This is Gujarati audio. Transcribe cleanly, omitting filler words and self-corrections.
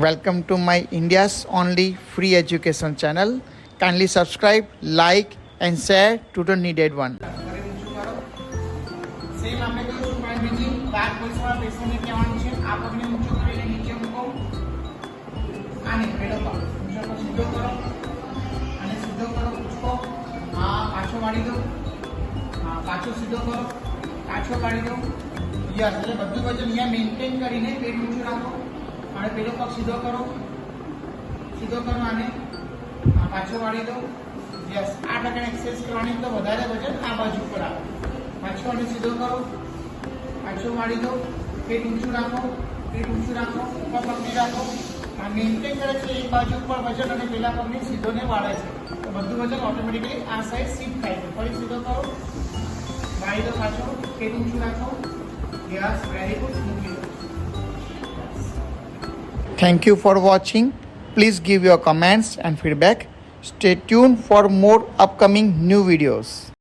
Welcome to my India's only free education channel. Kindly subscribe, like and share to the needed one. Same આપણે કરીશું પણ બીજી બેક પોઝિશનમાં બેસીને કહેવાનું છે. આ પગને ઊંચો કરીને નીચે મૂકો. આને પેલો પગ ઊંચો પર સીધો કરો અને સીધો કરો ઉચકો. હા, પાછો વાળી દો. હા, પાછો સીધો કરો, પાછો વાળી દો. યસ, એટલે બધું વજન અહીંયા મેન્ટેન કરીને પેટ ઊંચું રાખો અને પેલો પગ સીધો કરો આને. હા, પાછો વાળી દો. યસ, આ પ્રકારની એક્સરસાઇઝ કરવાની તો વધારે વજન આ બાજુ પર આવે. પાછો અને સીધો કરો, પાછો વાળી દો, પેટ ઊંચું રાખો, ઉપર પકડી રાખો. આ મેન્ટેન કરે છે એક બાજુ ઉપર વજન અને પેલા પગને સીધો ને વાળે છે, તો બધું વજન ઓટોમેટિકલી આ સાઈડ શિફ્ટ થાય છે. ફરી સીધો કરો, વાળી દો, પાછો પેટ ઊંચું રાખો. યસ, વેરી ગુડ, મૂકી દો. Thank you for watching. Please give your comments and feedback. Stay tuned for more upcoming new videos.